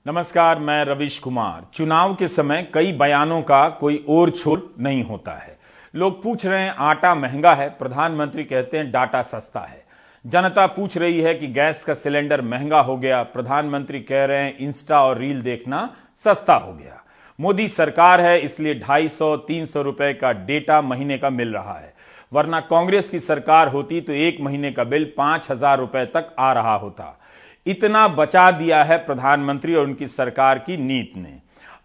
नमस्कार, मैं रविश कुमार। चुनाव के समय कई बयानों का कोई ओर छोर नहीं होता है। लोग पूछ रहे हैं आटा महंगा है, प्रधानमंत्री कहते हैं डाटा सस्ता है। जनता पूछ रही है कि गैस का सिलेंडर महंगा हो गया, प्रधानमंत्री कह रहे हैं इंस्टा और रील देखना सस्ता हो गया। मोदी सरकार है इसलिए 250-300 रुपए का डेटा महीने का मिल रहा है, वरना कांग्रेस की सरकार होती तो एक महीने का बिल 5,000 रुपए तक आ रहा होता। इतना बचा दिया है प्रधानमंत्री और उनकी सरकार की नीति ने।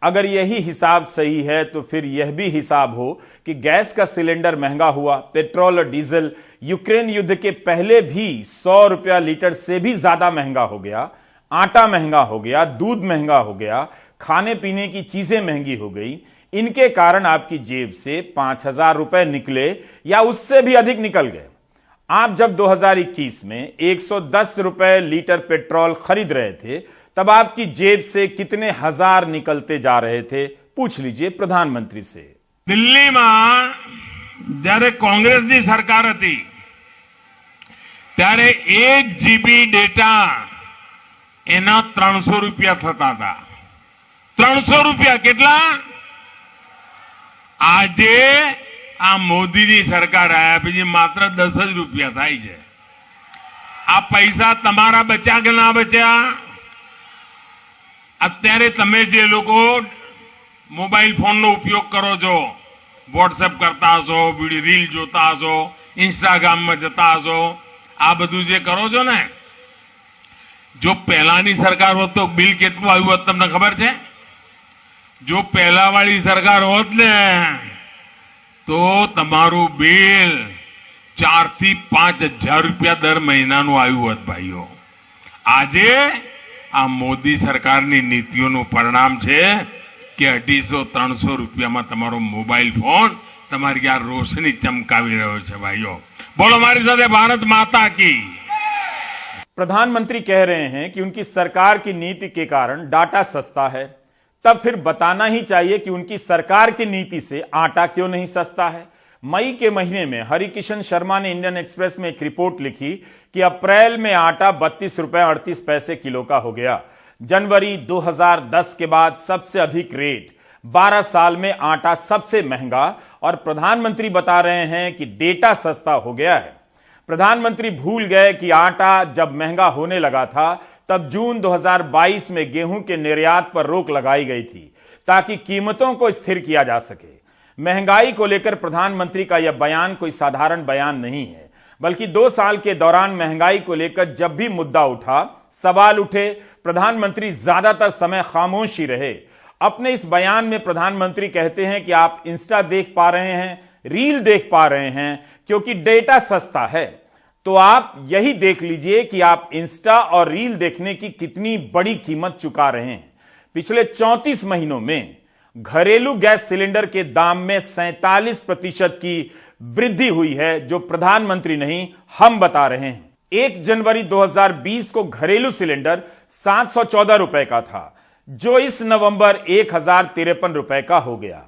अगर यही हिसाब सही है तो फिर यह भी हिसाब हो कि गैस का सिलेंडर महंगा हुआ, पेट्रोल और डीजल यूक्रेन युद्ध के पहले भी 100 रुपया लीटर से भी ज्यादा महंगा हो गया, आटा महंगा हो गया, दूध महंगा हो गया, खाने पीने की चीजें महंगी हो गई। इनके कारण आपकी जेब से 5,000 रुपए निकले या उससे भी अधिक निकल गए। आप जब 2021 में 110 रुपए लीटर पेट्रोल खरीद रहे थे तब आपकी जेब से कितने हजार निकलते जा रहे थे, पूछ लीजिए प्रधानमंत्री से। दिल्ली में जયારે કોંગ્રેસની સરકાર હતી ત્યારે 1 GB ડેટા એના 300 રૂપિયા થતા હતા। 300 રૂપિયા કેટલા? આજે આ મોદીની સરકાર આયા પછી માત્ર 10 જ રૂપિયા થાય છે। આ પૈસા તમારા બચ્યા કે ના બચ્યા? અત્યારે તમે જે લોકો મોબાઈલ ફોનનો ઉપયોગ કરો છો, વોટ્સએપ કરતા હશો, રીલ જોતા હશો, ઇન્સ્ટાગ્રામમાં જતા હશો, આ બધું જે કરો છો ને, જો પહેલાની સરકાર હોત તો બિલ કેટલું આવ્યું હોત તમને ખબર છે? જો પહેલાવાળી સરકાર હોત ને તો તમારું બિલ 4 થી 5,000 રૂપિયા દર મહિનાનું આવ્યું હોત ભાઈઓ। આજે આ મોદી સરકારની નીતિઓનું પરિણામ છે કે 250-300 રૂપિયામાં તમારો મોબાઈલ ફોન તમારી આ રોશની ચમકાવી રહ્યો છે ભાઈઓ। બોલો મારી સાથે ભારત માતા की। प्रधानमंत्री कह रहे हैं कि उनकी सरकार की नीति के कारण डाटा सस्ता है, तब फिर बताना ही चाहिए कि उनकी सरकार की नीति से आटा क्यों नहीं सस्ता है। मई के महीने में हरिकिशन शर्मा ने इंडियन एक्सप्रेस में एक रिपोर्ट लिखी कि अप्रैल में आटा 32 रुपए 38 पैसे किलो का हो गया। जनवरी 2010 के बाद सबसे अधिक रेट, 12 साल में आटा सबसे महंगा, और प्रधानमंत्री बता रहे हैं कि डेटा सस्ता हो गया है। प्रधानमंत्री भूल गए कि आटा जब महंगा होने लगा था तब जून 2022 में गेहूं के निर्यात पर रोक लगाई गई थी ताकि कीमतों को स्थिर किया जा सके। महंगाई को लेकर प्रधानमंत्री का यह बयान कोई साधारण बयान नहीं है, बल्कि 2 साल के दौरान महंगाई को लेकर जब भी मुद्दा उठा, सवाल उठे, प्रधानमंत्री ज्यादातर समय खामोश ही रहे। अपने इस बयान में प्रधानमंत्री कहते हैं कि आप इंस्टा देख पा रहे हैं, रील देख पा रहे हैं क्योंकि डेटा सस्ता है। तो आप यही देख लीजिए कि आप इंस्टा और रील देखने की कितनी बड़ी कीमत चुका रहे हैं। पिछले 34 महीनों में घरेलू गैस सिलेंडर के दाम में 47% की वृद्धि हुई है, जो प्रधानमंत्री नहीं हम बता रहे हैं। 1 जनवरी 2020 को घरेलू सिलेंडर 714 रुपए का था, जो इस नवंबर 1,053 रुपए का हो गया।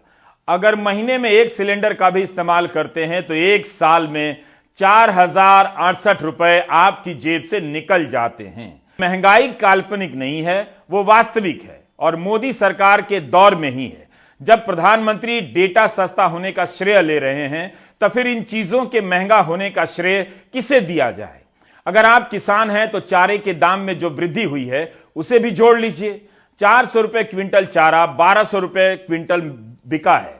अगर महीने में एक सिलेंडर का भी इस्तेमाल करते हैं तो एक साल में 4,068 रुपए आपकी जेब से निकल जाते हैं। महंगाई काल्पनिक नहीं है, वो वास्तविक है और मोदी सरकार के दौर में ही है। जब प्रधानमंत्री डेटा सस्ता होने का श्रेय ले रहे हैं तो फिर इन चीजों के महंगा होने का श्रेय किसे दिया जाए? अगर आप किसान हैं तो चारे के दाम में जो वृद्धि हुई है उसे भी जोड़ लीजिए। 400 रुपए क्विंटल चारा 1,200 रुपए क्विंटल बिका है।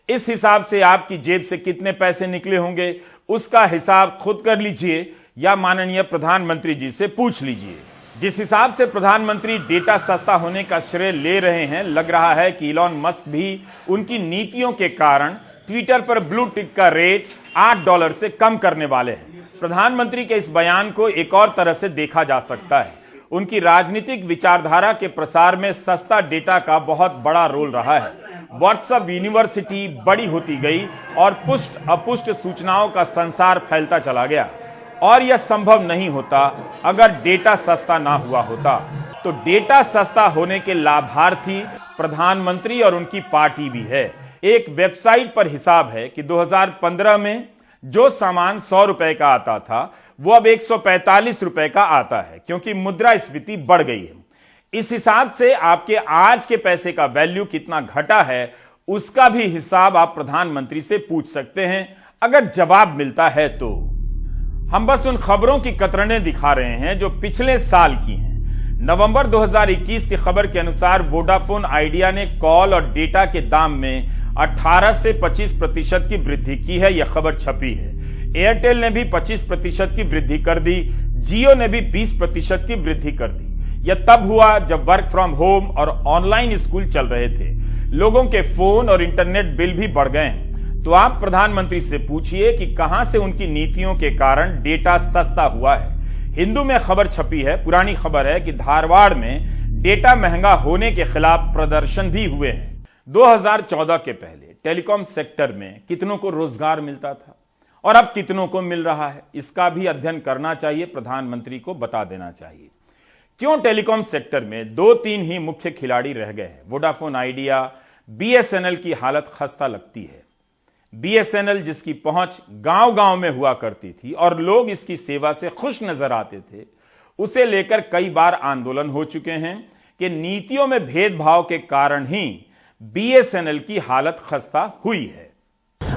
इस हिसाब से आपकी जेब से कितने पैसे निकले होंगे उसका हिसाब खुद कर लीजिए या माननीय प्रधानमंत्री जी से पूछ लीजिए। जिस हिसाब से प्रधानमंत्री डेटा सस्ता होने का श्रेय ले रहे हैं, लग रहा है कि इलॉन मस्क भी उनकी नीतियों के कारण ट्विटर पर ब्लू टिक का रेट $8 से कम करने वाले हैं। प्रधानमंत्री के इस बयान को एक और तरह से देखा जा सकता है। उनकी राजनीतिक विचारधारा के प्रसार में सस्ता डेटा का बहुत बड़ा रोल रहा है। व्हाट्सएप यूनिवर्सिटी बड़ी होती गई और पुष्ट अपुष्ट सूचनाओं का संसार फैलता चला गया, और यह संभव नहीं होता अगर डेटा सस्ता ना हुआ होता। तो डेटा सस्ता होने के लाभार्थी प्रधानमंत्री और उनकी पार्टी भी है। एक वेबसाइट पर हिसाब है कि 2015 में जो सामान 100 रुपए का आता था वो अब 145 रुपए का आता है, क्योंकि मुद्रास्फीति बढ़ गई है। इस हिसाब से आपके आज के पैसे का वैल्यू कितना घटा है उसका भी हिसाब आप प्रधानमंत्री से पूछ सकते हैं, अगर जवाब मिलता है तो। हम बस उन खबरों की कतरनें दिखा रहे हैं जो पिछले साल की हैं। नवंबर 2021 की खबर के अनुसार वोडाफोन आइडिया ने कॉल और डेटा के दाम में 18 से 25% की वृद्धि की है, यह खबर छपी है। एयरटेल ने भी 25% की वृद्धि कर दी, जियो ने भी 20% की वृद्धि कर दी। यह तब हुआ जब वर्क फ्रॉम होम और ऑनलाइन स्कूल चल रहे थे, लोगों के फोन और इंटरनेट बिल भी बढ़ गए हैं। तो आप प्रधानमंत्री से पूछिए कि कहां से उनकी नीतियों के कारण डेटा सस्ता हुआ है। हिंदू में खबर छपी है, पुरानी खबर है कि धारवाड़ में डेटा महंगा होने के खिलाफ प्रदर्शन भी हुए हैं। 2014 के पहले टेलीकॉम सेक्टर में कितनों को रोजगार मिलता था और अब कितनों को मिल रहा है, इसका भी अध्ययन करना चाहिए, प्रधानमंत्री को बता देना चाहिए। क्यों टेलीकॉम सेक्टर में 2-3 ही मुख्य खिलाड़ी रह गए हैं। वोडाफोन आइडिया, बीएसएनएल की हालत खस्ता लगती है। बीएसएनएल जिसकी पहुंच गांव-गांव में हुआ करती थी और लोग इसकी सेवा से खुश नजर आते थे, उसे लेकर कई बार आंदोलन हो चुके हैं कि नीतियों में भेदभाव के कारण ही बीएसएनएल की हालत खस्ता हुई है।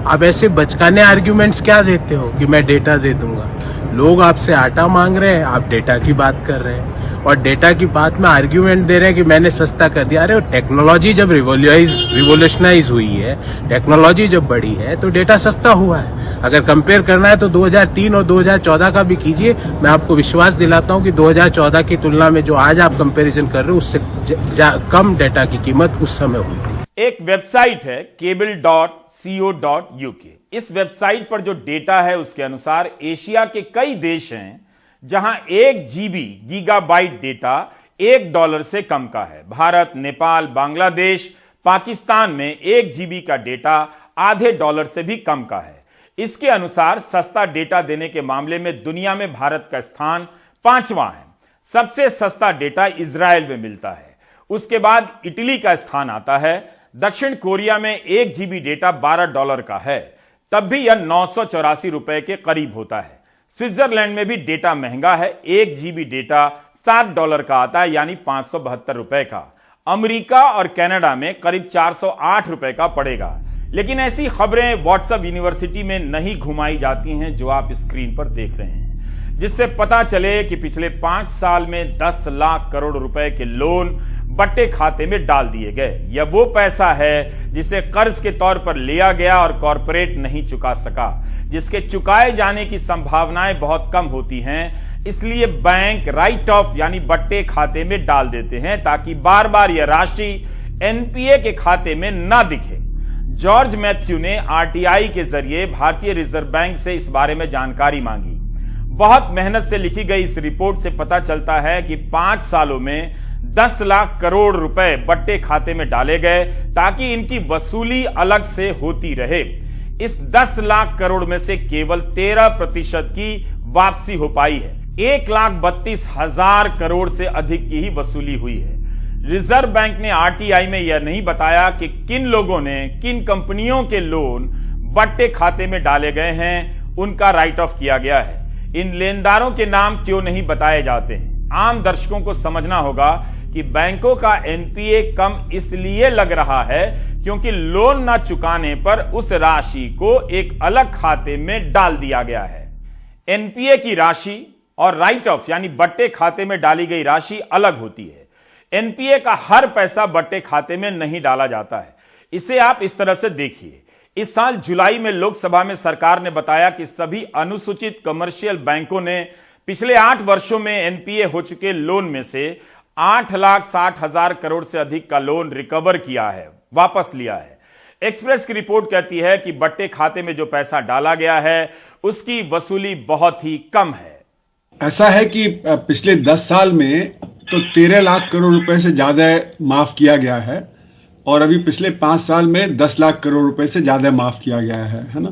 आप ऐसे बचकाने आर्ग्यूमेंट्स क्या देते हो कि मैं डेटा दे दूंगा। लोग आपसे आटा मांग रहे हैं, आप डेटा की बात कर रहे हैं और डेटा की बात में आर्ग्यूमेंट दे रहे हैं कि मैंने सस्ता कर दिया। अरे टेक्नोलॉजी जब रिवोल्यूशनाइज हुई है, टेक्नोलॉजी जब बढ़ी है तो डेटा सस्ता हुआ है। अगर कंपेयर करना है तो 2003 और 2014 का भी कीजिए। मैं आपको विश्वास दिलाता हूं कि 2014 की तुलना में जो आज आप कंपैरिजन कर रहे हो उससे कम डेटा की कीमत उस समय हुई थी। एक वेबसाइट है cable.co.uk। इस वेबसाइट पर जो डेटा है उसके अनुसार एशिया के कई देश हैं जहां 1 GB गीगाबाइट डेटा $1 से कम का है। भारत, नेपाल, बांग्लादेश, पाकिस्तान में 1 GB का डेटा आधे डॉलर से भी कम का है। इसके अनुसार सस्ता डेटा देने के मामले में दुनिया में भारत का स्थान 5वां है। सबसे सस्ता डेटा इजराइल में मिलता है, उसके बाद इटली का स्थान आता है। दक्षिण कोरिया में 1 GB डेटा $12 का है, तब भी यह 984 रुपए के करीब होता है। स्विट्जरलैंड में भी डेटा महंगा है, 1 GB डेटा $7 का आता है, यानी 572 रुपए का। अमेरिका और कनाडा में करीब 408 रुपए का पड़ेगा। लेकिन ऐसी खबरें व्हाट्सएप यूनिवर्सिटी में नहीं घुमाई जाती हैं जो आप स्क्रीन पर देख रहे हैं, जिससे पता चले कि पिछले 5 साल में 10 लाख करोड़ रुपए के लोन बट्टे खाते में डाल दिए गए। यह वो पैसा है जिसे कर्ज के तौर पर लिया गया और कॉरपोरेट नहीं चुका सका, जिसके चुकाए जाने की संभावनाएं बहुत कम होती हैं। इसलिए बैंक राइट ऑफ यानी बट्टे खाते में डाल देते हैं ताकि बार बार यह राशि एनपीए के खाते में ना दिखे। जॉर्ज मैथ्यू ने आरटीआई के जरिए भारतीय रिजर्व बैंक से इस बारे में जानकारी मांगी। बहुत मेहनत से लिखी गई इस रिपोर्ट से पता चलता है कि 5 सालों में 10 लाख करोड़ रुपए बट्टे खाते में डाले गए ताकि इनकी वसूली अलग से होती रहे। इस 10 लाख करोड़ में से केवल 13% की वापसी हो पाई है। 1,32,000 करोड़ से अधिक की ही वसूली हुई है। रिजर्व बैंक ने आरटीआई में यह नहीं बताया कि किन लोगों ने किन कंपनियों के लोन बट्टे खाते में डाले गए हैं, उनका राइट ऑफ किया गया है। इन लेनदारों के नाम क्यों नहीं बताए जाते हैं। आम दर्शकों को समझना होगा कि बैंकों का एनपीए कम इसलिए लग रहा है क्योंकि लोन न चुकाने पर उस राशि को एक अलग खाते में डाल दिया गया है। एनपीए की राशि और राइट ऑफ यानी बट्टे खाते में डाली गई राशि अलग होती है। एनपीए का हर पैसा बट्टे खाते में नहीं डाला जाता है। इसे आप इस तरह से देखिए। इस साल जुलाई में लोकसभा में सरकार ने बताया कि सभी अनुसूचित कमर्शियल बैंकों ने पिछले 8 वर्षों में एनपीए हो चुके लोन में से 8,60,000 करोड़ से अधिक का लोन रिकवर किया है, वापस लिया है। एक्सप्रेस की रिपोर्ट कहती है कि बट्टे खाते में जो पैसा डाला गया है उसकी वसूली बहुत ही कम है। ऐसा है कि पिछले 10 साल में तो 13 लाख करोड़ रुपए से ज्यादा माफ किया गया है और अभी पिछले 5 साल में 10 लाख करोड़ रुपए से ज्यादा माफ किया गया है ना।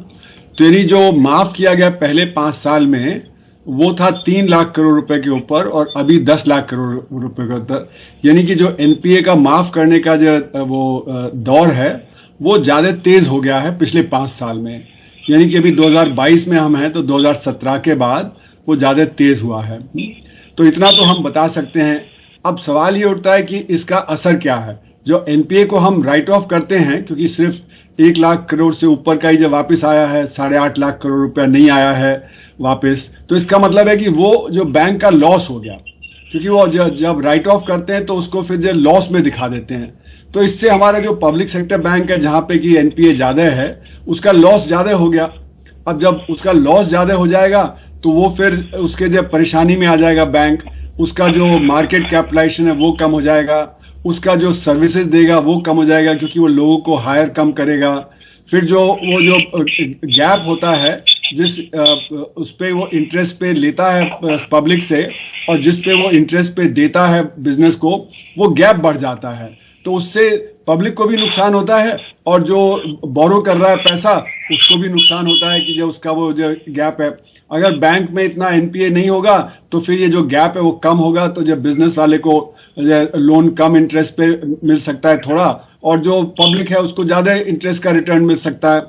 तो यानी जो माफ किया गया पहले 5 साल में वो था 3 लाख करोड़ रुपए के ऊपर और अभी 10 लाख करोड़ रुपए के ऊपर। यानी कि जो एनपीए का माफ करने का जो वो दौर है वो ज्यादा तेज हो गया है पिछले 5 साल में। यानी कि अभी 2022 में हम हैं तो 2017 के बाद वो ज्यादा तेज हुआ है। तो इतना तो हम बता सकते हैं। अब सवाल ये उठता है कि इसका असर क्या है। जो एनपीए को हम राइट ऑफ करते हैं, क्योंकि सिर्फ 1 लाख करोड़ से ऊपर का ही जब वापस आया है, 8.5 लाख करोड़ रुपया नहीं आया है वापस, तो इसका मतलब है कि वो जो बैंक का लॉस हो गया, क्योंकि वो जब राइट ऑफ करते हैं तो उसको फिर जो लॉस में दिखा देते हैं। तो इससे हमारा जो पब्लिक सेक्टर बैंक है, जहां पे कि एनपीए ज्यादा है, उसका लॉस ज्यादा हो गया। अब जब उसका लॉस ज्यादा हो जाएगा तो वो फिर उसके जब परेशानी में आ जाएगा बैंक, उसका जो मार्केट कैपिटलाइजेशन है वो कम हो जाएगा, उसका जो सर्विसेज देगा वो कम हो जाएगा, क्योंकि वो लोगों को हायर कम करेगा। फिर वो जो गैप होता है जिस उस पे वो इंटरेस्ट पे लेता है पब्लिक से और जिस पे वो इंटरेस्ट पे देता है बिजनेस को, वो गैप बढ़ जाता है। तो उससे पब्लिक को भी नुकसान होता है और जो बोरो कर रहा है पैसा उसको भी नुकसान होता है कि जो उसका वो जो गैप है। अगर बैंक में इतना एनपीए नहीं होगा तो फिर ये जो गैप है वो कम होगा, तो जब बिजनेस वाले को लोन कम इंटरेस्ट पे मिल सकता है थोड़ा, और जो पब्लिक है उसको ज्यादा इंटरेस्ट का रिटर्न मिल सकता है।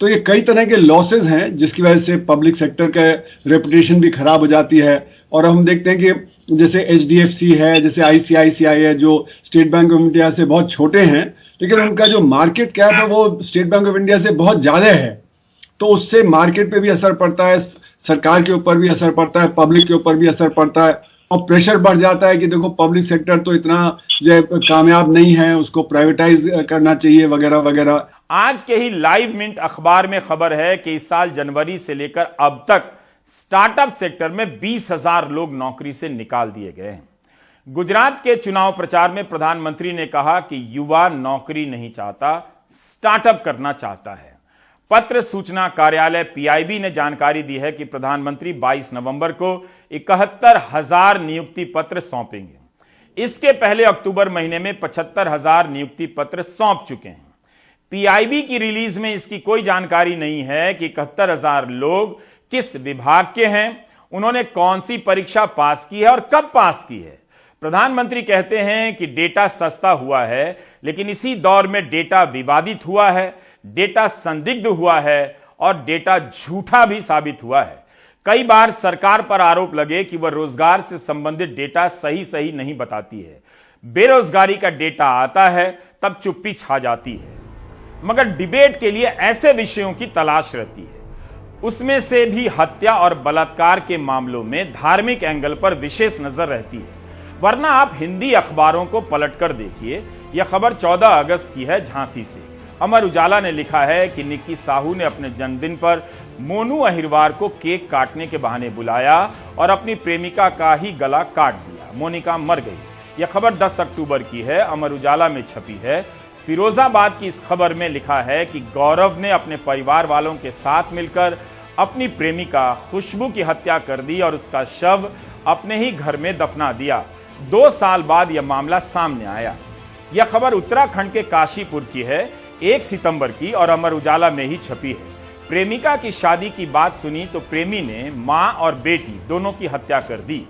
तो ये कई तरह के लॉसेज हैं जिसकी वजह से पब्लिक सेक्टर का रेपुटेशन भी खराब हो जाती है। और हम देखते हैं कि जैसे एचडीएफसी है, जैसे आईसीआईसीआई है, जो स्टेट बैंक ऑफ इंडिया से बहुत छोटे हैं, लेकिन उनका जो मार्केट कैप है वो स्टेट बैंक ऑफ इंडिया से बहुत ज्यादा है। तो उससे मार्केट पे भी असर पड़ता है, सरकार के ऊपर भी असर पड़ता है, पब्लिक के ऊपर भी असर पड़ता है, और प्रेशर बढ़ जाता है कि देखो पब्लिक सेक्टर तो इतना जो कामयाब नहीं है, उसको प्राइवेटाइज करना चाहिए वगैरह वगैरह। आज के ही लाइव मिंट अखबार में खबर है कि इस साल जनवरी से लेकर अब तक स्टार्टअप सेक्टर में 20,000 लोग नौकरी से निकाल दिए गए हैं। गुजरात के चुनाव प्रचार में प्रधानमंत्री ने कहा कि युवा नौकरी नहीं चाहता, स्टार्टअप करना चाहता है। पत्र सूचना कार्यालय पीआईबी ने जानकारी दी है कि प्रधानमंत्री 22 नवंबर को 71,000 नियुक्ति पत्र सौंपेंगे। इसके पहले अक्टूबर महीने में 75,000 नियुक्ति पत्र सौंप चुके हैं। पीआईबी की रिलीज में इसकी कोई जानकारी नहीं है कि 71,000 लोग किस विभाग के हैं, उन्होंने कौन सी परीक्षा पास की है और कब पास की है। प्रधानमंत्री कहते हैं कि डेटा सस्ता हुआ है, लेकिन इसी दौर में डेटा विवादित हुआ है, डेटा संदिग्ध हुआ है और डेटा झूठा भी साबित हुआ है। कई बार सरकार पर आरोप लगे कि वह रोजगार से संबंधित डेटा सही नहीं बताती है। बेरोजगारी का डेटा आता है तब चुप्पी छा जाती है, मगर डिबेट के लिए ऐसे विषयों की तलाश रहती है। उसमें से भी हत्या और बलात्कार के मामलों में धार्मिक एंगल पर विशेष नजर रहती है, वरना आप हिंदी अखबारों को पलटकर देखिए। यह खबर 14 अगस्त की है झांसी से। अमर उजाला ने लिखा है कि निक्की साहू ने अपने जन्मदिन पर मोनू अहिरवार को केक काटने के बहाने बुलाया और अपनी प्रेमिका का ही गला काट दिया। मोनिका मर गई। यह खबर 10 अक्टूबर की है, अमर उजाला में छपी है। फिरोजाबाद की इस खबर में लिखा है कि गौरव ने अपने परिवार वालों के साथ मिलकर अपनी प्रेमिका खुशबू की हत्या कर दी और उसका शव अपने ही घर में दफना दिया। 2 साल बाद यह मामला सामने आया। यह खबर उत्तराखंड के काशीपुर की है, 1 सितंबर की, और अमर उजाला में ही छपी है। प्रेमिका की शादी की बात सुनी तो प्रेमी ने मां और बेटी दोनों की हत्या कर दी।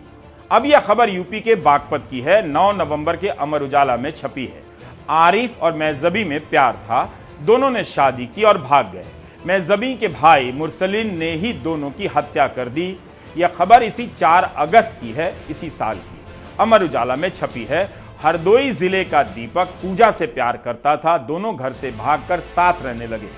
अब यह खबर यूपी के बागपत की है, 9 नवंबर के अमर उजाला में छपी है। आरिफ और मैजबी में प्यार था, दोनों ने शादी की और भाग गए। मैजबी के भाई मुरसलिन ने ही दोनों की हत्या कर दी। यह खबर इसी 4 अगस्त की है, इसी साल की, अमर उजाला में छपी है। हरदोई जिले का दीपक पूजा से प्यार करता था, दोनों घर से भागकर साथ रहने लगे।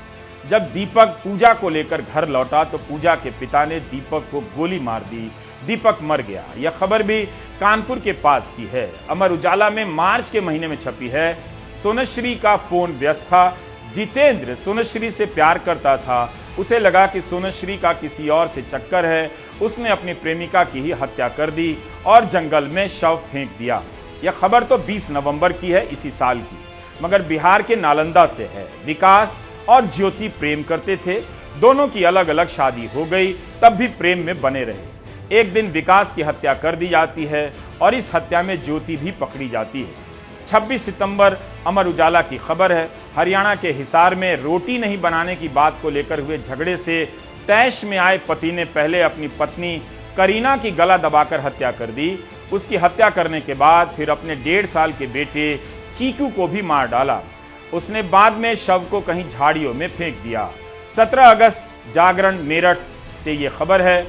जब दीपक पूजा को लेकर घर लौटा तो पूजा के पिता ने दीपक को गोली मार दी, दीपक मर गया। यह खबर भी कानपुर के पास की है, अमर उजाला में मार्च के महीने में छपी है। सोनश्री का फोन व्यस्त था। जितेंद्र सोनश्री से प्यार करता था, उसे लगा कि सोनश्री का किसी और से चक्कर है, उसने अपनी प्रेमिका की ही हत्या कर दी और जंगल में शव फेंक दिया। यह खबर तो 20 नवंबर की है, इसी साल की, मगर बिहार के नालंदा से है। विकास और ज्योति प्रेम करते थे, दोनों की अलग अलग शादी हो गई, तब भी प्रेम में बने रहे। एक दिन विकास की हत्या कर दी जाती है और इस हत्या में ज्योति भी पकड़ी जाती है। 26 सितंबर अमर उजाला की खबर है। हरियाणा के हिसार में रोटी नहीं बनाने की बात को लेकर हुए झगड़े से तैश में आए पति ने पहले अपनी पत्नी करीना की गला दबाकर हत्या कर दी। उसकी हत्या करने के बाद फिर अपने 1.5 साल के बेटे चीकू को भी मार डाला। उसने बाद में शव को कहीं झाड़ियों में फेंक दिया। 17 अगस्त जागरण मेरठ से यह खबर है।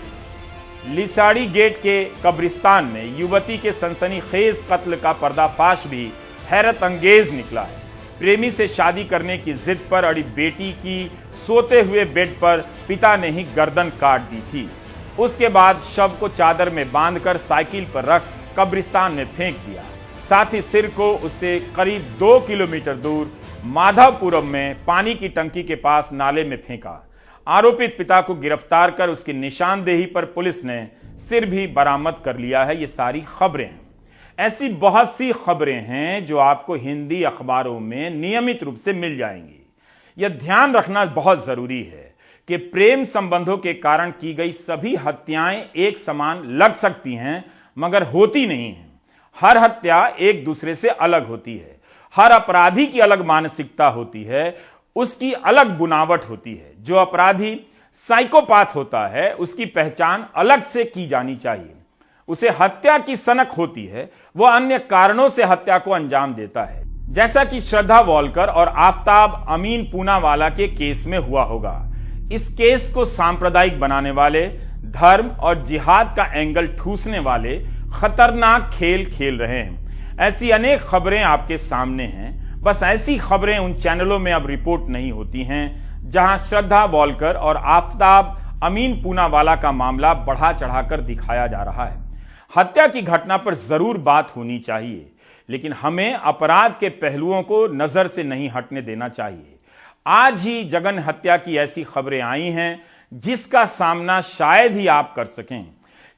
लिसाड़ी गेट के कब्रिस्तान में युवती के सनसनीखेज कत्ल का पर्दाफाश भी हैरत अंगेज निकला है। प्रेमी से शादी करने की जिद पर अड़ी बेटी की सोते हुए बेड पर पिता ने ही गर्दन काट दी थी। उसके बाद शव को चादर में बांधकर साइकिल पर रख कब्रिस्तान में फेंक दिया। साथ ही सिर को उससे करीब 2 किलोमीटर दूर माधवपुरम में पानी की टंकी के पास नाले में फेंका। आरोपित पिता को गिरफ्तार कर उसकी निशानदेही पर पुलिस ने सिर भी बरामद कर लिया है। ये सारी खबरें हैं। ऐसी बहुत सी खबरें हैं जो आपको हिंदी अखबारों में नियमित रूप से मिल जाएंगी। यह ध्यान रखना बहुत जरूरी है कि प्रेम संबंधों के कारण की गई सभी हत्याएं एक समान लग सकती हैं, मगर होती नहीं हैं। हर हत्या एक दूसरे से अलग होती है। हर अपराधी की अलग मानसिकता होती है, उसकी अलग बुनावट होती है। जो अपराधी साइकोपाथ होता है उसकी पहचान अलग से की जानी चाहिए। उसे हत्या की सनक होती है, वह अन्य कारणों से हत्या को अंजाम देता है, जैसा कि श्रद्धा वॉलकर और आफताब अमीन पूनावाला के केस में हुआ होगा। इस केस को सांप्रदायिक बनाने वाले, धर्म और जिहाद का एंगल ठूसने वाले खतरनाक खेल खेल रहे हैं। ऐसी अनेक खबरें आपके सामने हैं। बस ऐसी खबरें उन चैनलों में अब रिपोर्ट नहीं होती हैं जहां श्रद्धा वॉलकर और आफताब अमीन पूनावाला का मामला बढ़ा चढ़ाकर दिखाया जा रहा है। हत्या की घटना पर जरूर बात होनी चाहिए, लेकिन हमें अपराध के पहलुओं को नजर से नहीं हटने देना चाहिए। आज ही जगन हत्या की ऐसी खबरें आई हैं जिसका सामना शायद ही आप कर सकें,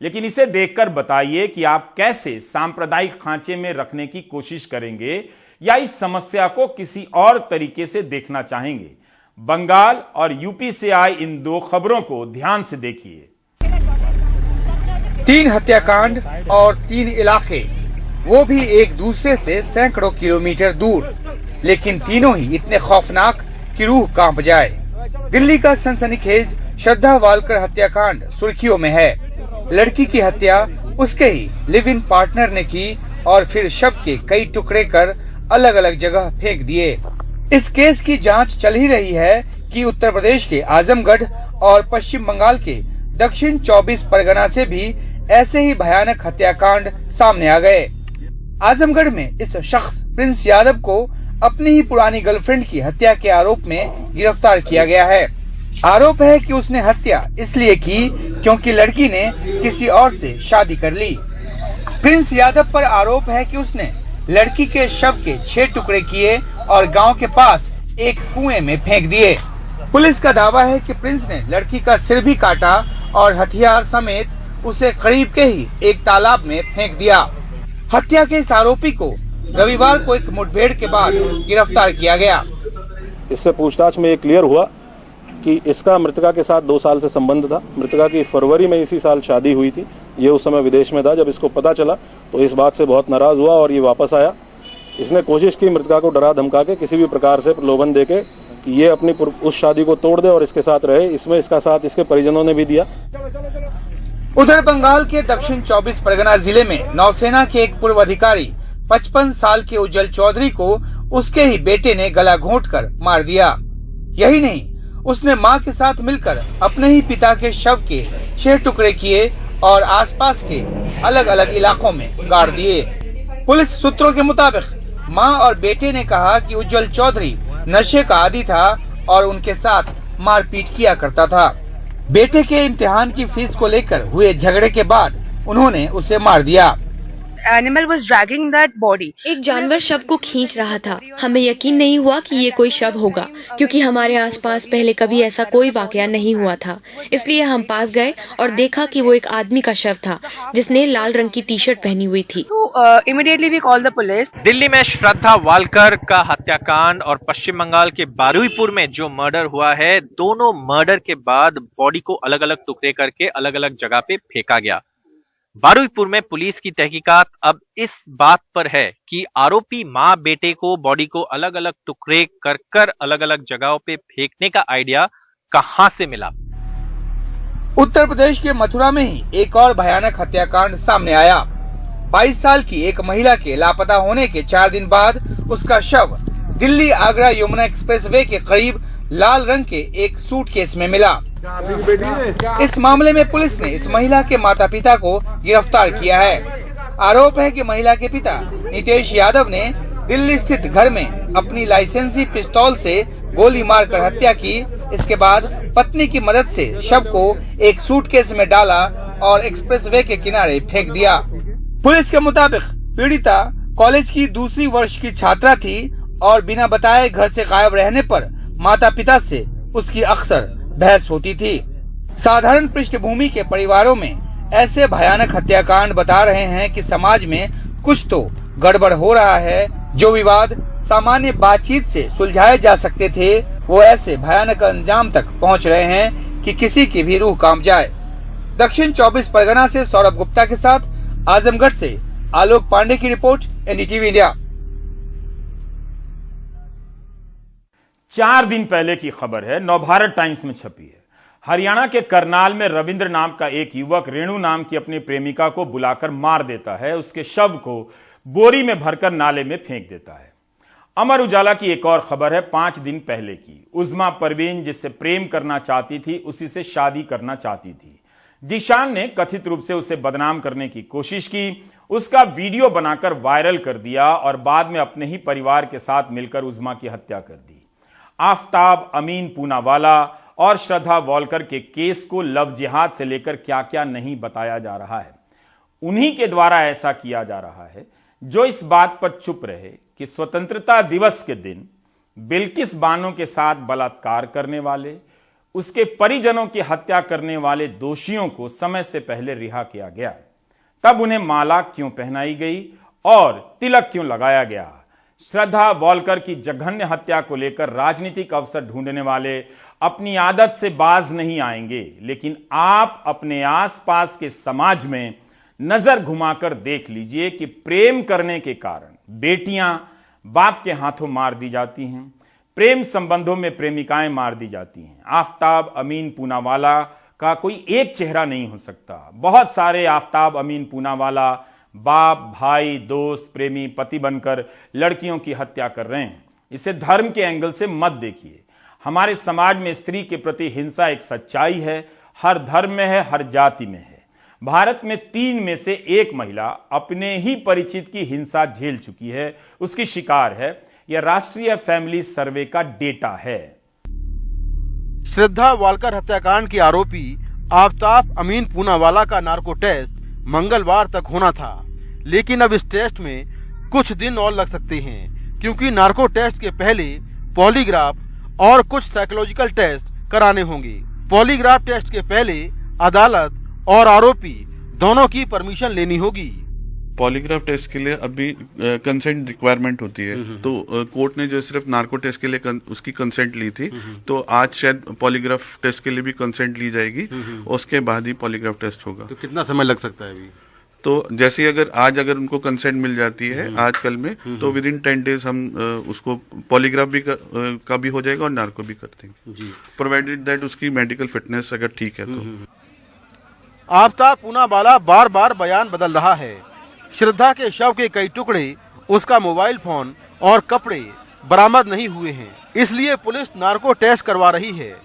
लेकिन इसे देखकर बताइए कि आप कैसे सांप्रदायिक खांचे में रखने की कोशिश करेंगे या इस समस्या को किसी और तरीके से देखना चाहेंगे। बंगाल और यूपी से आई इन 2 खबरों को ध्यान से देखिए। 3 हत्याकांड और 3 इलाके, वो भी एक दूसरे से सैकड़ों किलोमीटर दूर, लेकिन तीनों ही इतने खौफनाक कि रूह कांप जाए। दिल्ली का सनसनीखेज श्रद्धा वालकर हत्याकांड सुर्खियों में है। लड़की की हत्या उसके ही लिव इन पार्टनर ने की और फिर शव के कई टुकड़े कर अलग अलग जगह फेंक दिए। इस केस की जांच चल ही रही है कि उत्तर प्रदेश के आजमगढ़ और पश्चिम बंगाल के दक्षिण 24 परगना से भी ऐसे ही भयानक हत्याकांड सामने आ गए। आजमगढ़ में इस शख्स प्रिंस यादव को अपनी ही पुरानी गर्लफ्रेंड की हत्या के आरोप में गिरफ्तार किया गया है। आरोप है कि उसने हत्या इसलिए की क्योंकि लड़की ने किसी और से शादी कर ली। प्रिंस यादव पर आरोप है कि उसने लड़की के शव के 6 टुकड़े किए और गांव के पास एक कुएं में फेंक दिए। पुलिस का दावा है कि प्रिंस ने लड़की का सिर भी काटा और हथियार समेत उसे करीब के ही एक तालाब में फेंक दिया। हत्या के इस आरोपी को रविवार को एक मुठभेड़ के बाद गिरफ्तार किया गया। इससे पूछताछ में ये क्लियर हुआ कि इसका मृतका के साथ 2 साल से संबंध था। मृतका की फरवरी में इसी साल शादी हुई थी। ये उस समय विदेश में था। जब इसको पता चला तो इस बात से बहुत नाराज हुआ और ये वापस आया। इसने कोशिश की मृतका को डरा धमका के किसी भी प्रकार से प्रलोभन देके कि ये अपनी उस शादी को तोड़ दे और इसके साथ रहे। इसमें इसका साथ इसके परिजनों ने भी दिया। उधर बंगाल के दक्षिण 24 परगना जिले में नौसेना के एक पूर्व अधिकारी 55 साल के उज्जवल चौधरी को उसके ही बेटे ने गला घोंटकर मार दिया। यही नहीं, उसने मां के साथ मिलकर अपने ही पिता के शव के 6 टुकड़े किए और आसपास के अलग अलग इलाकों में गाड़ दिए। पुलिस सूत्रों के मुताबिक मां और बेटे ने कहा कि उज्जवल चौधरी नशे का आदी था और उनके साथ मारपीट किया करता था। बेटे के इम्तिहान की फीस को लेकर हुए झगड़े के बाद उन्होंने उसे मार दिया। Animal was dragging that body. एक जानवर शव को खींच रहा था। हमें यकीन नहीं हुआ कि ये कोई शव होगा, क्योंकि हमारे आसपास पहले कभी ऐसा कोई वाकया नहीं हुआ था। इसलिए हम पास गए और देखा कि वो एक आदमी का शव था जिसने लाल रंग की टी-शर्ट पहनी हुई थी। Immediately we called the police. Delhi में श्रद्धा वालकर का हत्याकांड और पश्चिम बंगाल के बारुईपुर में जो मर्डर हुआ है, दोनों मर्डर के बाद बॉडी को अलग अलग टुकड़े करके अलग अलग जगह पे फेंका गया। बारुईपुर में पुलिस की तहकीकात अब इस बात पर है कि आरोपी मां बेटे को बॉडी को अलग अलग टुकड़े कर कर अलग अलग जगहों पे फेंकने का आइडिया कहां से मिला। उत्तर प्रदेश के मथुरा में ही एक और भयानक हत्याकांड सामने आया। 22 साल की एक महिला के लापता होने के 4 दिन बाद उसका शव दिल्ली आगरा यमुना एक्सप्रेसवे के करीब लाल रंग के एक सूटकेस में मिला। इस मामले में पुलिस ने इस महिला के माता पिता को गिरफ्तार किया है। आरोप है कि महिला के पिता नितेश यादव ने दिल्ली स्थित घर में अपनी लाइसेंसी पिस्तौल से गोली मारकर हत्या की। इसके बाद पत्नी की मदद से शव को एक सूटकेस में डाला और एक्सप्रेसवे के किनारे फेंक दिया। पुलिस के मुताबिक पीड़िता कॉलेज की दूसरी वर्ष की छात्रा थी और बिना बताए घर से गायब रहने पर माता पिता से उसकी अक्सर बहस होती थी। साधारण पृष्ठभूमि के परिवारों में ऐसे भयानक हत्याकांड बता रहे हैं कि समाज में कुछ तो गड़बड़ हो रहा है। जो विवाद सामान्य बातचीत से सुलझाए जा सकते थे वो ऐसे भयानक अंजाम तक पहुंच रहे हैं कि किसी की भी रूह कांप जाए। दक्षिण 24 परगना से सौरभ गुप्ता के साथ आजमगढ़ से आलोक पांडे की रिपोर्ट, एनडीटीवी इंडिया। 4 दिन पहले की खबर है, नवभारत टाइम्स में छपी है। हरियाणा के करनाल में रविंद्र नाम का एक युवक रेणु नाम की अपनी प्रेमिका को बुलाकर मार देता है। उसके शव को बोरी में भरकर नाले में फेंक देता है। अमर उजाला की एक और खबर है 5 दिन पहले की। उज़मा परवीन जिससे प्रेम करना चाहती थी उसी से शादी करना चाहती थी। जीशान ने कथित रूप से उसे बदनाम करने की कोशिश की, उसका वीडियो बनाकर वायरल कर दिया और बाद में अपने ही परिवार के साथ मिलकर उज़मा की हत्या कर दी। आफ्ताब, अमीन पूनावाला और श्रद्धा वॉलकर के केस को लव जिहाद से लेकर क्या क्या नहीं बताया जा रहा है। उन्हीं के द्वारा ऐसा किया जा रहा है जो इस बात पर चुप रहे कि स्वतंत्रता दिवस के दिन बिल्किस बानो के साथ बलात्कार करने वाले, उसके परिजनों की हत्या करने वाले दोषियों को समय से पहले रिहा किया गया। तब उन्हें माला क्यों पहनाई गई और तिलक क्यों लगाया गया। श्रद्धा वॉलकर की जघन्य हत्या को लेकर राजनीतिक अवसर ढूंढने वाले अपनी आदत से बाज नहीं आएंगे, लेकिन आप अपने आसपास के समाज में नजर घुमाकर देख लीजिए कि प्रेम करने के कारण बेटियां बाप के हाथों मार दी जाती हैं, प्रेम संबंधों में प्रेमिकाएं मार दी जाती हैं। आफ्ताब, अमीन पूनावाला का कोई एक चेहरा नहीं हो सकता। बहुत सारे आफ्ताब, अमीन पूनावाला बाप, भाई, दोस्त, प्रेमी, पति बनकर लड़कियों की हत्या कर रहे हैं। इसे धर्म के एंगल से मत देखिए। हमारे समाज में स्त्री के प्रति हिंसा एक सच्चाई है, हर धर्म में है, हर जाति में है। भारत में 3 में से 1 महिला अपने ही परिचित की हिंसा झेल चुकी है, उसकी शिकार है। यह राष्ट्रीय फैमिली सर्वे का डेटा है। श्रद्धा वालकर हत्याकांड के आरोपी आफ्ताब अमीन पूनावाला का नार्को टेस्ट मंगलवार तक होना था, लेकिन अब इस टेस्ट में कुछ दिन और लग सकते हैं, क्योंकि नार्को टेस्ट के पहले पॉलीग्राफ और कुछ साइकोलॉजिकल टेस्ट कराने होंगे। पॉलीग्राफ टेस्ट के पहले अदालत और आरोपी दोनों की परमिशन लेनी होगी। पॉलीग्राफ टेस्ट के लिए अभी कंसेंट रिक्वायरमेंट होती है, तो कोर्ट ने जो सिर्फ नार्को टेस्ट के लिए उसकी कंसेंट ली थी, तो आज शायद पॉलीग्राफ टेस्ट के लिए भी कंसेंट ली जाएगी, उसके बाद ही पॉलीग्राफ टेस्ट होगा। तो कितना समय लग सकता है अभी? तो जैसे अगर उनको कंसेंट मिल जाती है आजकल में, तो विद इन 10 डेज हम उसको पॉलीग्राफ भी का भी हो जाएगा और नार्को भी कर देंगे, प्रोवाइडेड दैट उसकी मेडिकल फिटनेस अगर ठीक है तो। आफ्ताब पूनावाला बार बार बयान बदल रहा है। श्रद्धा के शव के कई टुकड़े, उसका मोबाइल फोन और कपड़े बरामद नहीं हुए हैं, इसलिए पुलिस नार्को टेस्ट करवा रही है।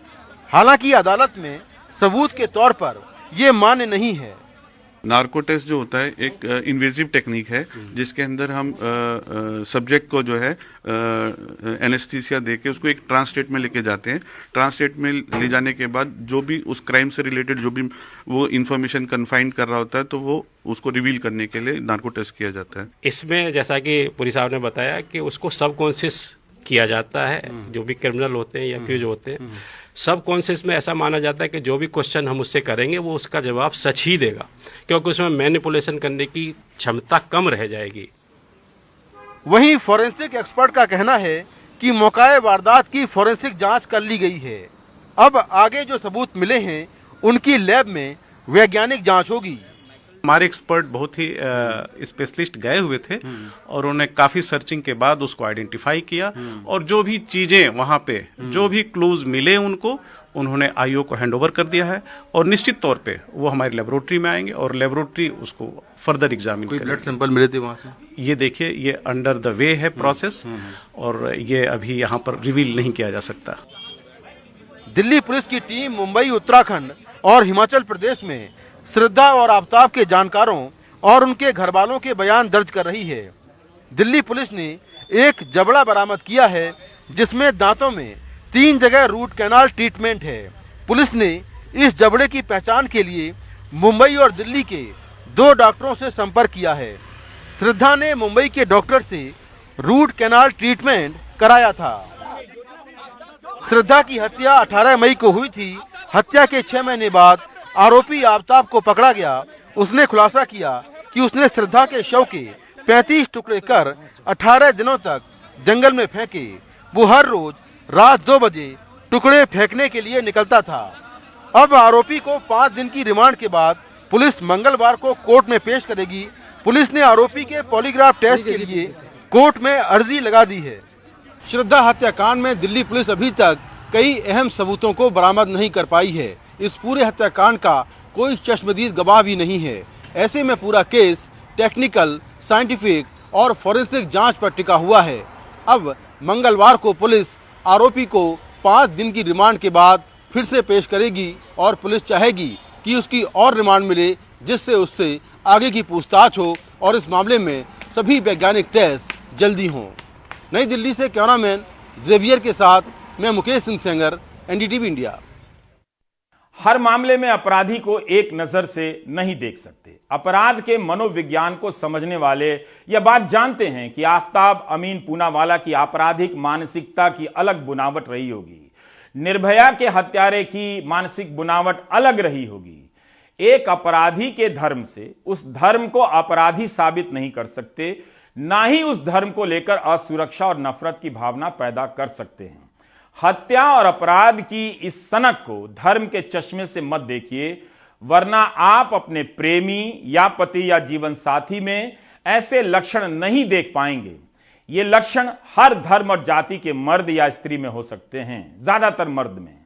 हालांकि अदालत में सबूत के तौर पर ये मान्य नहीं है। नार्को टेस्ट जो होता है एक इन्वेजिव टेक्निक है, जिसके अंदर हम सब्जेक्ट को जो है एनेस्थीसिया देके उसको एक ट्रांस स्टेट में लेके जाते हैं। ट्रांस स्टेट में ले जाने के बाद जो भी उस क्राइम से रिलेटेड जो भी वो इन्फॉर्मेशन कन्फाइंड कर रहा होता है, तो वो उसको रिवील करने के लिए नार्को टेस्ट किया जाता है। इसमें जैसा कि पुरी साहब ने बताया कि उसको सबकॉन्शियस किया जाता है, जो भी क्रिमिनल होते हैं या एक्यूज होते हैं, सबकॉन्शियस में ऐसा माना जाता है कि जो भी क्वेश्चन हम उससे करेंगे वो उसका जवाब सच ही देगा, क्योंकि उसमें मैनिपुलेशन करने की क्षमता कम रह जाएगी। वहीं फोरेंसिक एक्सपर्ट का कहना है कि मौकाए वारदात की फोरेंसिक जांच कर ली गई है। अब आगे जो सबूत मिले हैं उनकी लैब में वैज्ञानिक जांच होगी। हमारे एक्सपर्ट बहुत ही स्पेशलिस्ट गए हुए थे और उन्होंने काफी सर्चिंग के बाद उसको आइडेंटिफाई किया, और जो भी चीजें वहां पे जो भी क्लूज मिले उनको उन्होंने आईओ को हैंडओवर कर दिया है, और निश्चित तौर पे वो हमारी लेबोरेटरी में आएंगे और लेबोरेटरी उसको फर्दर एग्जामिन करेगी। ब्लड सैंपल मिले थे वहां से? ये देखिए, ये अंडर द वे है प्रोसेस, और ये अभी यहाँ पर रिवील नहीं किया जा सकता। दिल्ली पुलिस की टीम मुंबई, उत्तराखंड और हिमाचल प्रदेश में श्रद्धा और आफताब के जानकारों और उनके घर वालों के बयान दर्ज कर रही है। दिल्ली पुलिस ने एक जबड़ा बरामद किया है जिसमें दांतों में 3 जगह रूट कैनाल ट्रीटमेंट है। पुलिस ने इस जबड़े की पहचान के लिए मुंबई और दिल्ली के 2 डॉक्टरों से संपर्क किया है। श्रद्धा ने मुंबई के डॉक्टर से रूट कैनाल ट्रीटमेंट कराया था। श्रद्धा की हत्या 18 मई को हुई थी। हत्या के 6 महीने बाद आरोपी आफताब को पकड़ा गया। उसने खुलासा किया कि उसने श्रद्धा के शव के 35 टुकड़े कर 18 दिनों तक जंगल में फेंके। वो हर रोज रात 2 बजे टुकड़े फेंकने के लिए निकलता था। अब आरोपी को 5 दिन की रिमांड के बाद पुलिस मंगलवार को कोर्ट में पेश करेगी। पुलिस ने आरोपी के पॉलीग्राफ टेस्ट के लिए कोर्ट में अर्जी लगा दी है। श्रद्धा हत्याकांड में दिल्ली पुलिस अभी तक कई अहम सबूतों को बरामद नहीं कर पाई है। इस पूरे हत्याकांड का कोई चश्मदीद गवाह भी नहीं है। ऐसे में पूरा केस टेक्निकल, साइंटिफिक और फॉरेंसिक जांच पर टिका हुआ है। अब मंगलवार को पुलिस आरोपी को 5 दिन की रिमांड के बाद फिर से पेश करेगी और पुलिस चाहेगी कि उसकी और रिमांड मिले, जिससे उससे आगे की पूछताछ हो और इस मामले में सभी वैज्ञानिक टेस्ट जल्दी हों। नई दिल्ली से कैमरामैन जेवियर के साथ मैं मुकेश सिंह सेंगर, एनडीटीवी इंडिया। हर मामले में अपराधी को एक नजर से नहीं देख सकते। अपराध के मनोविज्ञान को समझने वाले यह बात जानते हैं कि आफताब अमीन पूनावाला की आपराधिक मानसिकता की अलग बुनावट रही होगी, निर्भया के हत्यारे की मानसिक बुनावट अलग रही होगी। एक अपराधी के धर्म से उस धर्म को अपराधी साबित नहीं कर सकते, ना ही उस धर्म को लेकर असुरक्षा और नफरत की भावना पैदा कर सकते हैं। हत्या और अपराध की इस सनक को धर्म के चश्मे से मत देखिए, वरना आप अपने प्रेमी या पति या जीवन साथी में ऐसे लक्षण नहीं देख पाएंगे। ये लक्षण हर धर्म और जाति के मर्द या स्त्री में हो सकते हैं, ज्यादातर मर्द में।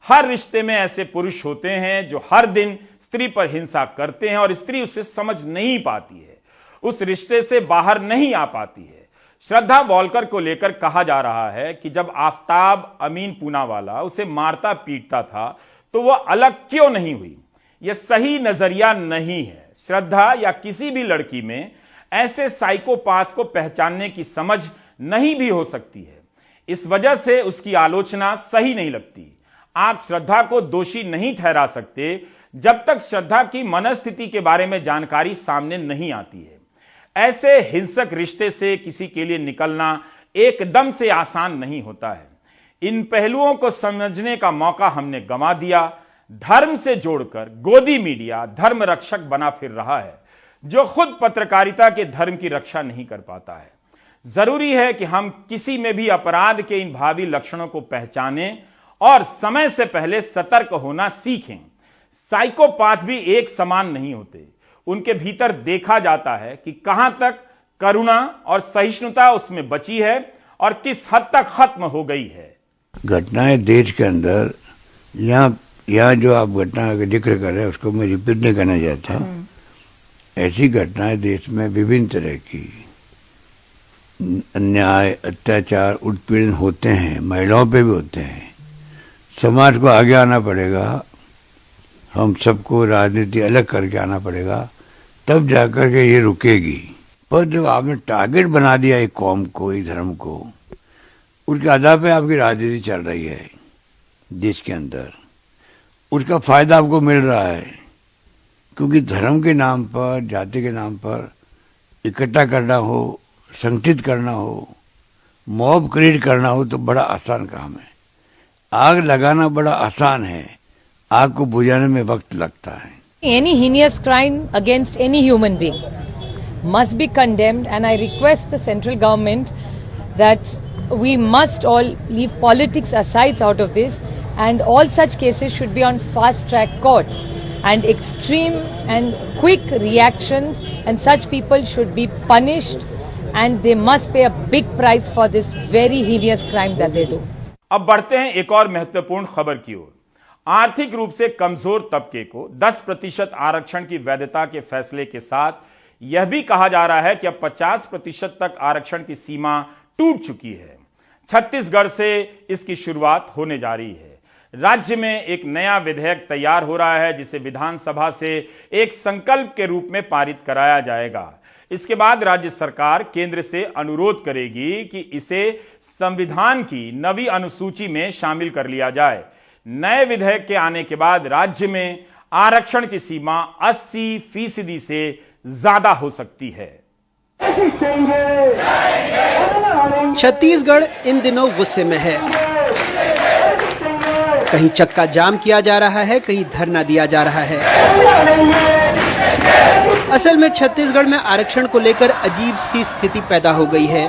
हर रिश्ते में ऐसे पुरुष होते हैं जो हर दिन स्त्री पर हिंसा करते हैं और स्त्री उसे समझ नहीं पाती है, उस रिश्ते से बाहर नहीं आ पाती है। श्रद्धा वॉलकर को लेकर कहा जा रहा है कि जब आफताब अमीन पूनावाला उसे मारता पीटता था तो वह अलग क्यों नहीं हुई। यह सही नजरिया नहीं है। श्रद्धा या किसी भी लड़की में ऐसे साइकोपाथ को पहचानने की समझ नहीं भी हो सकती है। इस वजह से उसकी आलोचना सही नहीं लगती। आप श्रद्धा को दोषी नहीं ठहरा सकते जब तक श्रद्धा की मनस्थिति के बारे में जानकारी सामने नहीं आती है। ऐसे हिंसक रिश्ते से किसी के लिए निकलना एकदम से आसान नहीं होता है। इन पहलुओं को समझने का मौका हमने गंवा दिया। धर्म से जोड़कर गोदी मीडिया धर्म रक्षक बना फिर रहा है, जो खुद पत्रकारिता के धर्म की रक्षा नहीं कर पाता है। जरूरी है कि हम किसी में भी अपराध के इन भावी लक्षणों को पहचानें और समय से पहले सतर्क होना सीखें। साइकोपाथ भी एक समान नहीं होते। उनके भीतर देखा जाता है कि कहां तक करुणा और सहिष्णुता उसमें बची है और किस हद तक खत्म हो गई है। घटनाएं देश के अंदर यहाँ जो आप घटना का जिक्र कर रहे हैं उसको मैं रिपीट नहीं करना चाहता। ऐसी घटनाएं देश में विभिन्न तरह की अन्याय, अत्याचार, उत्पीड़न होते हैं, महिलाओं पे भी होते हैं। समाज को आगे आना पड़ेगा, हम सबको राजनीति अलग करके आना पड़ेगा, तब जाकर के ये रुकेगी। पर जब आपने टारगेट बना दिया एक कौम को, एक धर्म को, उसके आधार पे आपकी राजनीति चल रही है देश के अंदर, उसका फायदा आपको मिल रहा है। क्योंकि धर्म के नाम पर, जाति के नाम पर इकट्ठा करना हो, संगठित करना हो, मॉब क्रिएट करना हो तो बड़ा आसान काम है। आग लगाना बड़ा आसान है, आग को बुझाने में वक्त लगता है। Any heinous crime against any human being must be condemned, and I request the central government that we must all leave politics aside out of this, and all such cases should be on fast track courts and extreme and quick reactions, and such people should be punished and they must pay a big price for this very heinous crime that they do. अब बढ़ते हैं एक और महत्वपूर्ण खबर की ओर। आर्थिक रूप से कमजोर तबके को 10% आरक्षण की वैधता के फैसले के साथ यह भी कहा जा रहा है कि अब 50% तक आरक्षण की सीमा टूट चुकी है। छत्तीसगढ़ से इसकी शुरुआत होने जा रही है। राज्य में एक नया विधेयक तैयार हो रहा है जिसे विधानसभा से एक संकल्प के रूप में पारित कराया जाएगा। इसके बाद राज्य सरकार केंद्र से अनुरोध करेगी कि इसे संविधान की नवी अनुसूची में शामिल कर लिया जाए। नए विधेयक के आने के बाद राज्य में आरक्षण की सीमा 80% से ज्यादा हो सकती है। छत्तीसगढ़ इन दिनों गुस्से में है। कहीं चक्का जाम किया जा रहा है, कहीं धरना दिया जा रहा है। असल में छत्तीसगढ़ में आरक्षण को लेकर अजीब सी स्थिति पैदा हो गई है।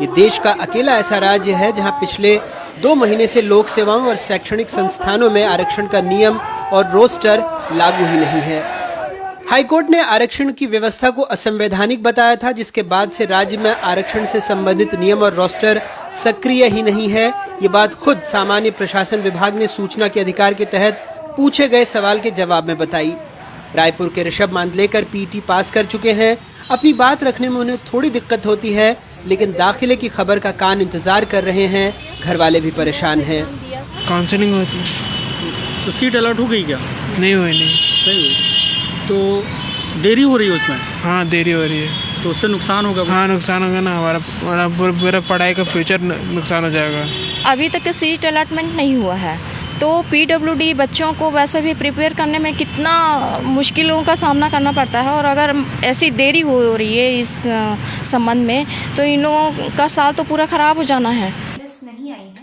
ये देश का अकेला ऐसा राज्य है जहां पिछले 2 महीने से लोक सेवाओं और शैक्षणिक संस्थानों में आरक्षण का नियम और रोस्टर लागू ही नहीं है। हाईकोर्ट ने आरक्षण की व्यवस्था को असंवैधानिक बताया था, जिसके बाद से राज्य में आरक्षण से संबंधित नियम और रोस्टर सक्रिय ही नहीं है। ये बात खुद सामान्य प्रशासन विभाग ने सूचना के अधिकार के तहत पूछे गए सवाल के जवाब में बताई। रायपुर के ऋषभ मांदलेकर पीटी पास कर चुके हैं। अपनी बात रखने में उन्हें थोड़ी दिक्कत होती है, लेकिन दाखिले की खबर का कान इंतजार कर रहे हैं। घर वाले भी परेशान हैं। काउंसलिंग होती तो सीट अलॉट हो गई क्या? नहीं हुई। तो देरी हो रही है उसमें? हाँ, देरी हो रही है। तो उससे नुकसान होगा? हाँ, नुकसान होगा ना। हमारा पूरा पढ़ाई का फ्यूचर नुकसान हो जाएगा। अभी तक सीट अलॉटमेंट नहीं हुआ है, तो पीडब्ल्यूडी बच्चों को वैसे भी प्रिपेयर करने में कितना मुश्किलों का सामना करना पड़ता है, और अगर ऐसी देरी हो रही है इस संबंध में तो इन लोगों का साल तो पूरा खराब हो जाना है।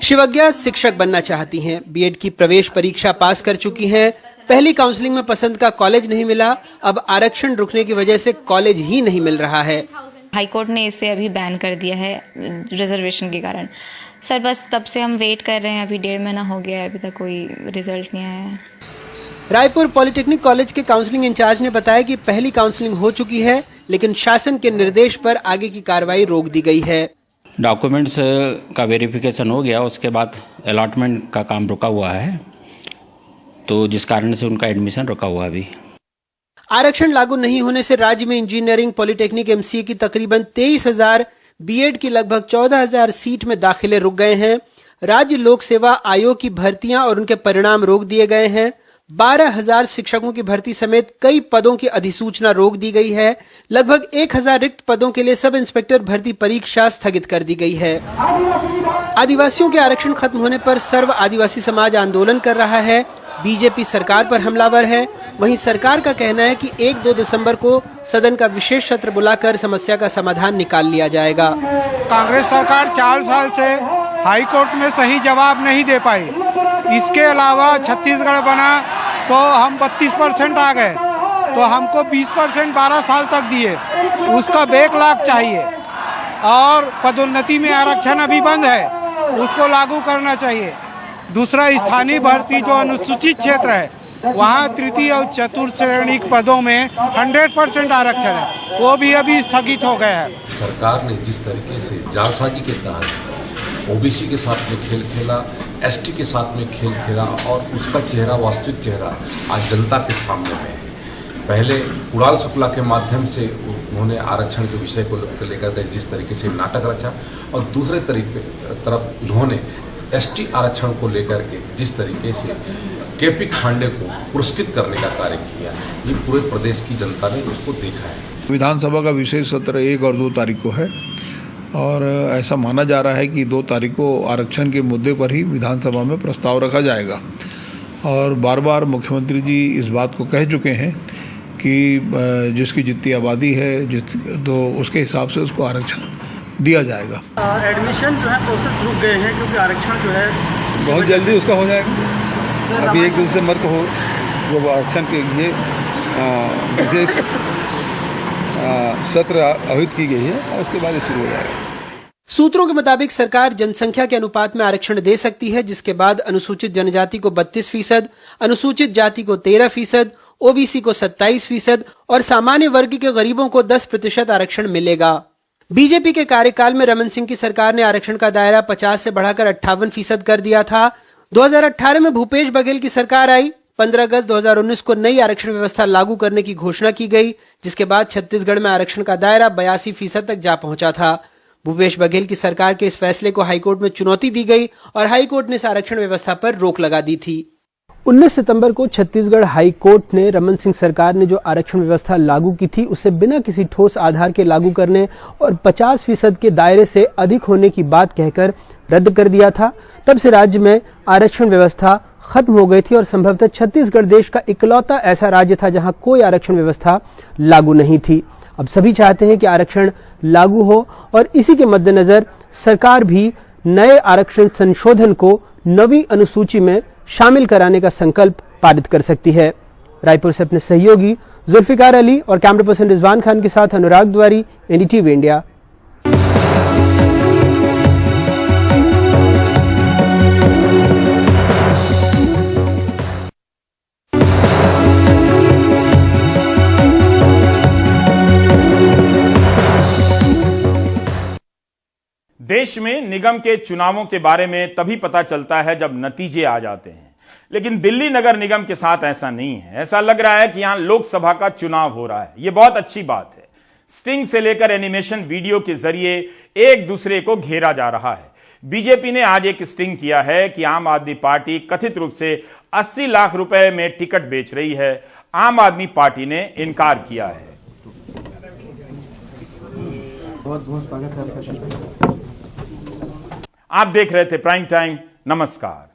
शिवज्ञा शिक्षक बनना चाहती हैं। बीएड की प्रवेश परीक्षा पास कर चुकी हैं। पहली काउंसलिंग में पसंद का कॉलेज नहीं मिला। अब आरक्षण रुकने की वजह से कॉलेज ही नहीं मिल रहा है। हाईकोर्ट ने इसे अभी बैन कर दिया है रिजर्वेशन के कारण। सर बस तब से हम वेट कर रहे हैं, अभी 1.5 महीना हो गया है, अभी तक कोई रिजल्ट नहीं आया है। रायपुर पॉलिटेक्निक कॉलेज के काउंसलिंग इंचार्ज ने बताया कि पहली काउंसलिंग हो चुकी है, लेकिन शासन के निर्देश पर आगे की कार्रवाई रोक दी गई है। डॉक्यूमेंट्स का वेरिफिकेशन हो गया, उसके बाद अलॉटमेंट का काम रुका हुआ है, तो जिस कारण से उनका एडमिशन रुका हुआ अभी। आरक्षण लागू नहीं होने से राज्य में इंजीनियरिंग, पॉलिटेक्निक, एमसीए की तकरीबन 23,000, बीएड की लगभग 14,000 सीट में दाखिले रुक गए हैं। राज्य लोक सेवा आयोग की भर्तियां और उनके परिणाम रोक दिए गए हैं। 12,000 शिक्षकों की भर्ती समेत कई पदों की अधिसूचना रोक दी गई है। लगभग 1,000 रिक्त पदों के लिए सब इंस्पेक्टर भर्ती परीक्षा स्थगित कर दी गई है। आदिवासियों के आरक्षण खत्म होने पर सर्व आदिवासी समाज आंदोलन कर रहा है। बीजेपी सरकार पर हमलावर है। वहीं सरकार का कहना है कि 1-2 दिसंबर को सदन का विशेष सत्र बुलाकर समस्या का समाधान निकाल लिया जाएगा। कांग्रेस सरकार 4 साल से हाई कोर्ट में सही जवाब नहीं दे पाई। इसके अलावा छत्तीसगढ़ बना तो हम 32% आ गए, तो हमको 20% 12 साल तक दिए, उसका बैकलॉग चाहिए। और पदोन्नति में आरक्षण अभी बंद है, उसको लागू करना चाहिए। दूसरा, स्थानीय भर्ती जो अनुसूचित क्षेत्र है वहाँ तृतीय और चतुर्थ श्रेणी पदों में 100% आरक्षण है, वो भी अभी स्थगित हो गया है। सरकार ने जिस तरीके से जालसाजी के तहत ओबीसी के साथ में खेल खेला, एसटी के साथ में खेल खेला, और उसका चेहरा, वास्तविक चेहरा आज जनता के सामने में है। पहले कुणाल शुक्ला के माध्यम से उन्होंने आरक्षण के विषय को लेकर के जिस तरीके से नाटक रचा, और दूसरे तरफ उन्होंने एसटी आरक्षण को लेकर के जिस तरीके से केपी खांडे को पुरस्कृत करने का कार्य किया, ये पूरे प्रदेश की जनता ने उसको देखा है। विधानसभा का विशेष सत्र 1 और 2 तारीख को है, और ऐसा माना जा रहा है कि 2 तारीख को आरक्षण के मुद्दे पर ही विधानसभा में प्रस्ताव रखा जाएगा। और बार बार मुख्यमंत्री जी इस बात को कह चुके हैं कि जिसकी जितनी आबादी है तो उसके हिसाब से उसको आरक्षण दिया जाएगा। एडमिशन जो है प्रोसेस रुक गए हैं क्योंकि आरक्षण जो है बहुत जल्दी उसका हो जाएगा। अभी 1 दिसंबर को जो आरक्षण के लिए विशेष सत्र आयोजित की गई है, और उसके बाद ये शुरू हो जाएगा। सूत्रों के मुताबिक सरकार जनसंख्या के अनुपात में आरक्षण दे सकती है, जिसके बाद अनुसूचित जनजाति को 32%, अनुसूचित जाति को 13%, ओबीसी को 27% और सामान्य वर्ग के गरीबों को 10% आरक्षण मिलेगा। बीजेपी के कार्यकाल में रमन सिंह की सरकार ने आरक्षण का दायरा 50 से बढ़ाकर 58% कर दिया था। 2018 में भूपेश बघेल की सरकार आई। 15 अगस्त 2019 को नई आरक्षण व्यवस्था लागू करने की घोषणा की गई, जिसके बाद छत्तीसगढ़ में आरक्षण का दायरा 82% तक जा पहुंचा था। भूपेश बघेल की सरकार के इस फैसले को हाईकोर्ट में चुनौती दी गई और हाईकोर्ट ने इस आरक्षण व्यवस्था पर रोक लगा दी थी। 19 सितंबर को छत्तीसगढ़ हाई कोर्ट ने रमन सिंह सरकार ने जो आरक्षण व्यवस्था लागू की थी उसे बिना किसी ठोस आधार के लागू करने और 50% के दायरे से अधिक होने की बात कहकर रद्द कर दिया था। तब से राज्य में आरक्षण व्यवस्था खत्म हो गई थी और संभवतः छत्तीसगढ़ देश का इकलौता ऐसा राज्य था जहां कोई आरक्षण व्यवस्था लागू नहीं थी। अब सभी चाहते हैं कि आरक्षण लागू हो और इसी के मद्देनजर सरकार भी नए आरक्षण संशोधन को नवी अनुसूची में शामिल कराने का संकल्प पारित कर सकती है। रायपुर से अपने सहयोगी जुल्फिकार अली और कैमरा पर्सन रिजवान खान के साथ अनुराग द्वारी, एनडीटीवी इंडिया। देश में निगम के चुनावों के बारे में तभी पता चलता है जब नतीजे आ जाते हैं, लेकिन दिल्ली नगर निगम के साथ ऐसा नहीं है। ऐसा लग रहा है कि यहां लोकसभा का चुनाव हो रहा है। यह बहुत अच्छी बात है। स्टिंग से लेकर एनिमेशन वीडियो के जरिए एक दूसरे को घेरा जा रहा है। बीजेपी ने आज एक स्टिंग किया है कि आम आदमी पार्टी कथित रूप से 80 लाख रुपए में टिकट बेच रही है। आम आदमी पार्टी ने इनकार किया है। बहुत बहुत स्वागत है आपका। आप देख रहे थे प्राइम टाइम। नमस्कार।